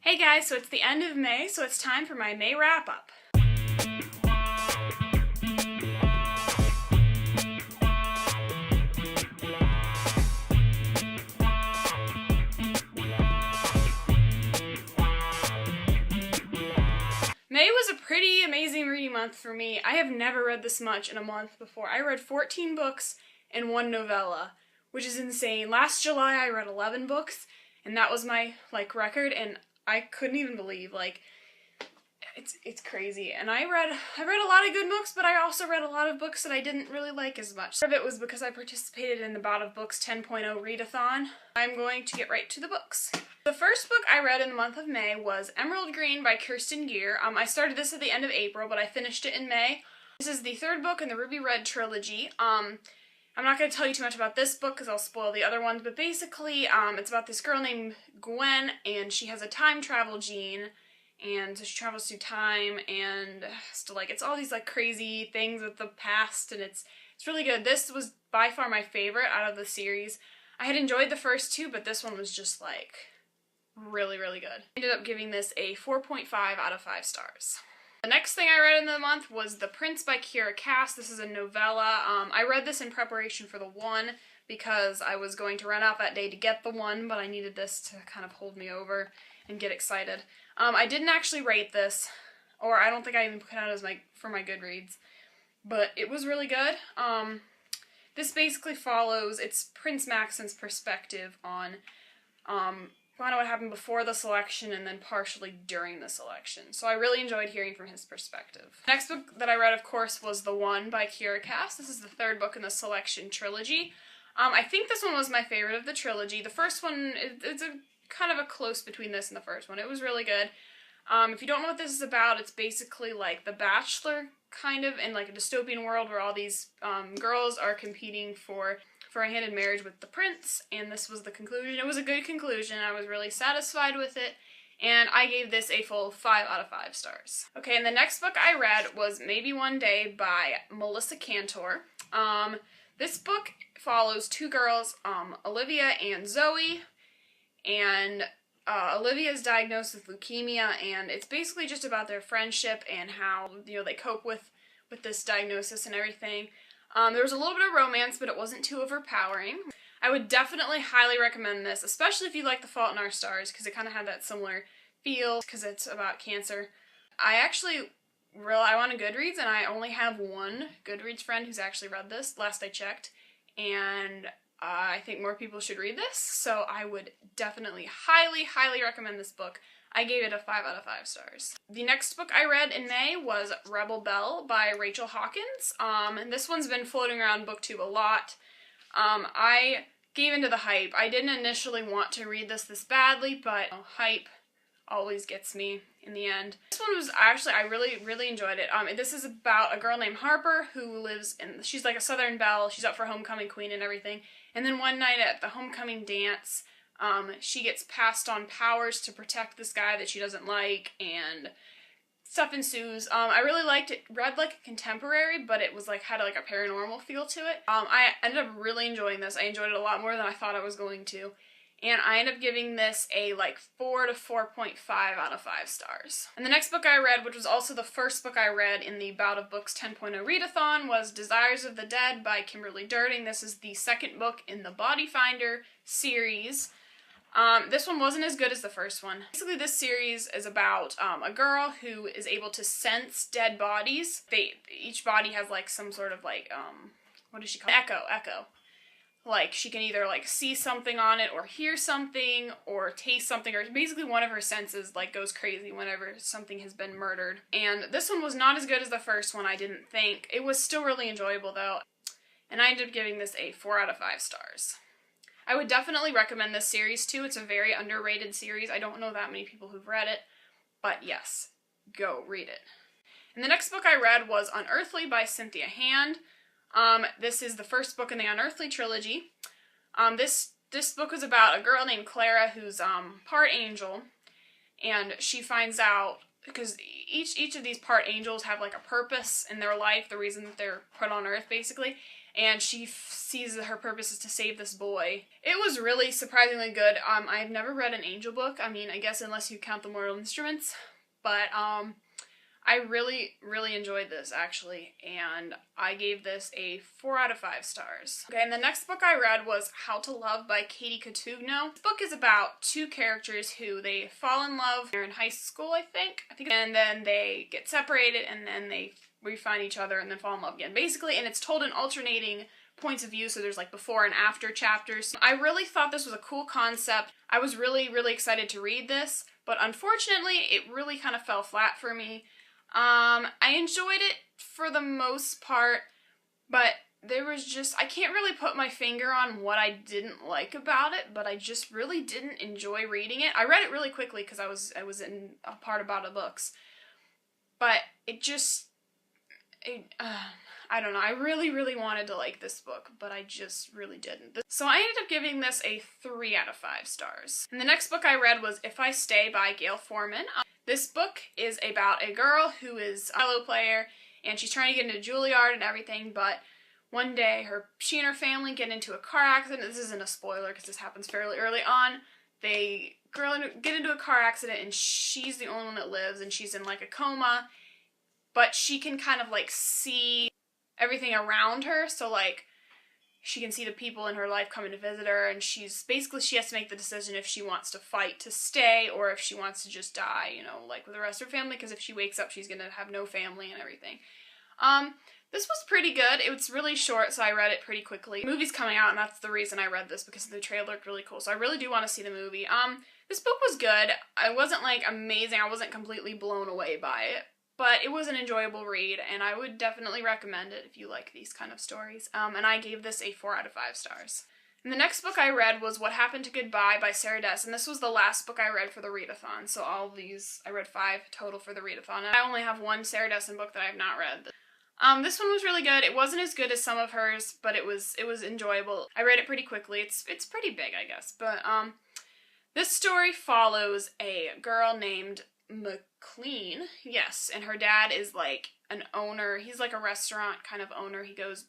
Hey guys, so it's the end of May, so it's time for my May wrap-up. May was a pretty amazing reading month for me. I have never read this much in a month before. I read 14 books and 1 novella, which is insane. Last July I read 11 books, and that was my, record, and I couldn't even believe, it's crazy. And I read a lot of good books, but I also read a lot of books that I didn't really like as much. Part of it was because I participated in the Bout of Books 10.0 readathon. I'm going to get right to the books. The first book I read in the month of May was Emerald Green by Kirsten Gier. I started this at the end of April, but I finished it in May. This is the third book in the Ruby Red trilogy. I'm not going to tell you too much about this book because I'll spoil the other ones, but basically it's about this girl named Gwen, and she has a time travel gene, and so she travels through time, and it's all these crazy things with the past, and it's really good. This was by far my favorite out of the series. I had enjoyed the first two, but this one was just really, really good. I ended up giving this a 4.5 out of 5 stars. The next thing I read in the month was The Prince by Kiera Cass. This is a novella. I read this in preparation for the one because I was going to run out that day to get the one, but I needed this to kind of hold me over and get excited. I didn't actually rate this, or I don't think I even put it out as for my Goodreads, but it was really good. This basically follows, it's Prince Maxon's perspective on kind of what happened before the selection and then partially during the selection. So I really enjoyed hearing from his perspective. The next book that I read, of course, was The One by Kiera Cass. This is the third book in the Selection trilogy. I think this one was my favorite of the trilogy. The first one, it's a kind of a close between this and the first one. It was really good. If you don't know what this is about, it's basically like The Bachelor, kind of, in a dystopian world where all these girls are competing for a hand in marriage with the prince, and this was the conclusion. It was a good conclusion. I was really satisfied with it, and I gave this a full 5 out of 5 stars. Okay, and the next book I read was Maybe One Day by Melissa Cantor. This book follows two girls, Olivia and Zoe, and Olivia is diagnosed with leukemia, and it's basically just about their friendship and how, they cope with this diagnosis and everything. There was a little bit of romance, but it wasn't too overpowering. I would definitely highly recommend this, especially if you like The Fault in Our Stars, because it kind of had that similar feel, because it's about cancer. I'm on Goodreads, and I only have one Goodreads friend who's actually read this, last I checked, and I think more people should read this, so I would definitely highly, highly recommend this book. I gave it a 5 out of 5 stars. The next book I read in May was Rebel Belle by Rachel Hawkins. And this one's been floating around BookTube a lot. I gave into the hype. I didn't initially want to read this badly, but hype always gets me in the end. This one was actually, I really, really enjoyed it. This is about a girl named Harper who lives she's like a Southern belle. She's up for homecoming queen and everything. And then one night at the homecoming dance, she gets passed on powers to protect this guy that she doesn't like, and stuff ensues. I really liked it. Read like a contemporary, but it was had a paranormal feel to it. I ended up really enjoying this. I enjoyed it a lot more than I thought I was going to. And I ended up giving this a 4 to 4.5 out of 5 stars. And the next book I read, which was also the first book I read in the Bout of Books 10.0 readathon, was Desires of the Dead by Kimberly Durding. This is the second book in the Body Finder series. This one wasn't as good as the first one. Basically, this series is about a girl who is able to sense dead bodies. Each body has some sort of what does she call it? Echo. She can either see something on it, or hear something, or taste something, or basically one of her senses goes crazy whenever something has been murdered. And this one was not as good as the first one, I didn't think. It was still really enjoyable though, and I ended up giving this a 4 out of 5 stars. I would definitely recommend this series too. It's a very underrated series. I don't know that many people who've read it, but yes, go read it. And the next book I read was Unearthly by Cynthia Hand. This is the first book in the Unearthly trilogy. This book was about a girl named Clara who's part angel, and she finds out, because each of these part angels have a purpose in their life, the reason that they're put on Earth basically, and she sees that her purpose is to save this boy. It was really surprisingly good. I've never read an angel book. I mean, I guess unless you count the Mortal Instruments, but I really, really enjoyed this, actually, and I gave this a 4 out of 5 stars. Okay, and the next book I read was How to Love by Katie Cotugno. This book is about two characters who they fall in love. They're in high school, I think, and then they get separated, and then they re-find each other and then fall in love again, basically, and it's told in alternating points of view, so there's like before and after chapters. I really thought this was a cool concept. I was really, really excited to read this, but unfortunately, it really kind of fell flat for me. I enjoyed it for the most part, but there was just, I can't really put my finger on what I didn't like about it, but I just really didn't enjoy reading it. I read it really quickly because I was in a part about the books, but it just, I don't know, I really, really wanted to like this book, but I just really didn't. So I ended up giving this a 3 out of 5 stars. And the next book I read was If I Stay by Gail Forman. This book is about a girl who is a cello player, and she's trying to get into Juilliard and everything, but one day she and her family get into a car accident. This isn't a spoiler because this happens fairly early on. They get into a car accident, and she's the only one that lives, and she's in like a coma, but she can kind of like see everything around her, so like she can see the people in her life coming to visit her, and she has to make the decision if she wants to fight to stay or if she wants to just die, you know, like with the rest of her family, because if she wakes up she's gonna have no family and everything. This was pretty good. It was really short, so I read it pretty quickly. The movie's coming out, and that's the reason I read this, because the trailer looked really cool, so I really do want to see the movie. This book was good. It wasn't like amazing, I wasn't completely blown away by it, but it was an enjoyable read, and I would definitely recommend it if you like these kind of stories. And I gave this a 4 out of 5 stars. And the next book I read was What Happened to Goodbye by Sarah Dess, and this was the last book I read for the readathon, so all of these, I read 5 total for the readathon, and I only have one Sarah Dessen book that I have not read. This one was really good. It wasn't as good as some of hers, but it was enjoyable. I read it pretty quickly. It's pretty big, I guess, but this story follows a girl named McLean, yes, and her dad is like an owner. He's like a restaurant kind of owner. He goes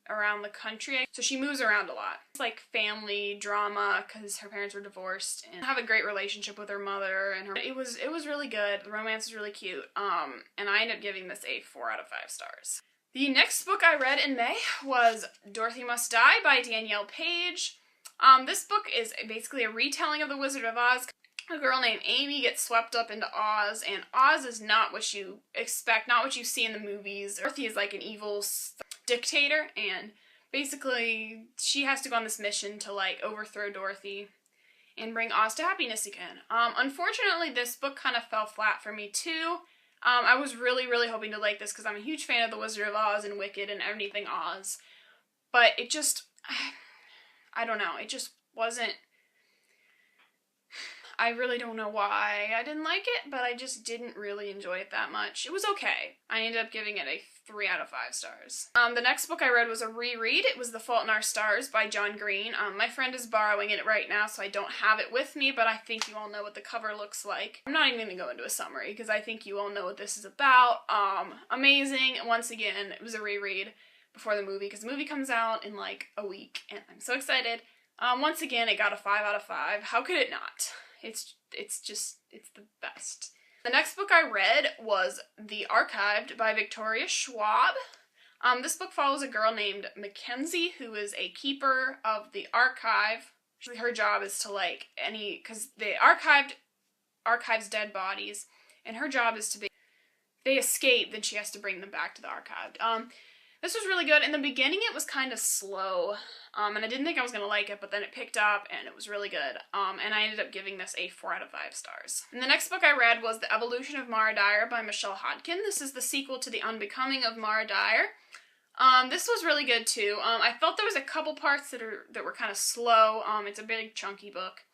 around the country, so she moves around a lot. It's like family drama because her parents were divorced, and have a great relationship with her mother, and it was really good. The romance was really cute, and I ended up giving this a 4 out of 5 stars. The next book I read in May was Dorothy Must Die by Danielle Page. This book is basically a retelling of The Wizard of Oz. A girl named Amy gets swept up into Oz, and Oz is not what you expect, not what you see in the movies. Dorothy is like an evil dictator, and basically she has to go on this mission to like overthrow Dorothy and bring Oz to happiness again. Unfortunately, this book kind of fell flat for me too. I was really, really hoping to like this because I'm a huge fan of The Wizard of Oz and Wicked and anything Oz, but it just, I don't know, it just wasn't. I really don't know why I didn't like it, but I just didn't really enjoy it that much. It was okay. I ended up giving it a 3 out of 5 stars. The next book I read was a reread. It was The Fault in Our Stars by John Green. My friend is borrowing it right now, so I don't have it with me, but I think you all know what the cover looks like. I'm not even going to go into a summary, because I think you all know what this is about. Amazing. Once again, it was a reread before the movie, because the movie comes out in like a week, and I'm so excited. Once again, it got a 5 out of 5. How could it not? It's the best. The next book I read was The Archived by Victoria Schwab. This book follows a girl named Mackenzie who is a keeper of the archive. Her job is to because the archives dead bodies, and her job is to be, if they escape, then she has to bring them back to the archived. This was really good. In the beginning, it was kind of slow, and I didn't think I was going to like it, but then it picked up, and it was really good, and I ended up giving this a 4 out of 5 stars. And the next book I read was The Evolution of Mara Dyer by Michelle Hodkin. This is the sequel to The Unbecoming of Mara Dyer. This was really good, too. I felt there was a couple parts that were kind of slow. It's a big, chunky book,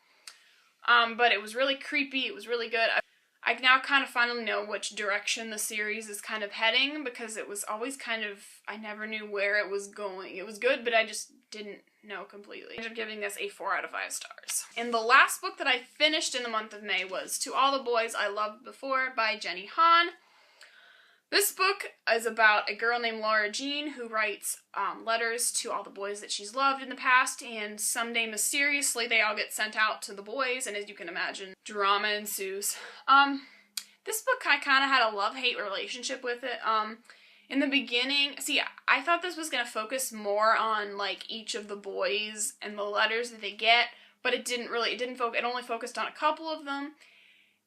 but it was really creepy. It was really good. I now kind of finally know which direction the series is kind of heading, because it was always kind of, I never knew where it was going. It was good, but I just didn't know completely. I ended up giving this a 4 out of 5 stars. And the last book that I finished in the month of May was To All the Boys I Loved Before by Jenny Han. This book is about a girl named Laura Jean who writes letters to all the boys that she's loved in the past, and someday mysteriously they all get sent out to the boys, and as you can imagine, drama ensues. This book, I kind of had a love-hate relationship with it. In the beginning, see, I thought this was going to focus more on, like, each of the boys and the letters that they get, but it didn't really, it only focused on a couple of them.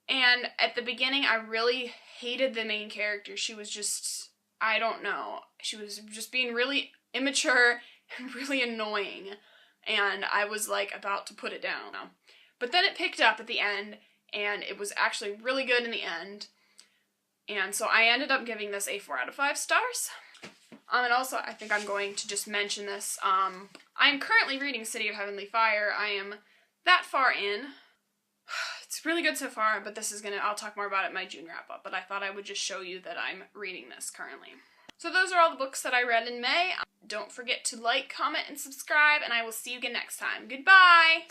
And at the beginning, I really hated the main character. She was just, I don't know, she was just being really immature and really annoying. And I was, like, about to put it down. But then it picked up at the end, and it was actually really good in the end. And so I ended up giving this a 4 out of 5 stars. And also, I think I'm going to just mention this. I am currently reading City of Heavenly Fire. I am that far in. It's really good so far, but I'll talk more about it in my June wrap-up, but I thought I would just show you that I'm reading this currently. So those are all the books that I read in May. Don't forget to like, comment, and subscribe, and I will see you again next time. Goodbye!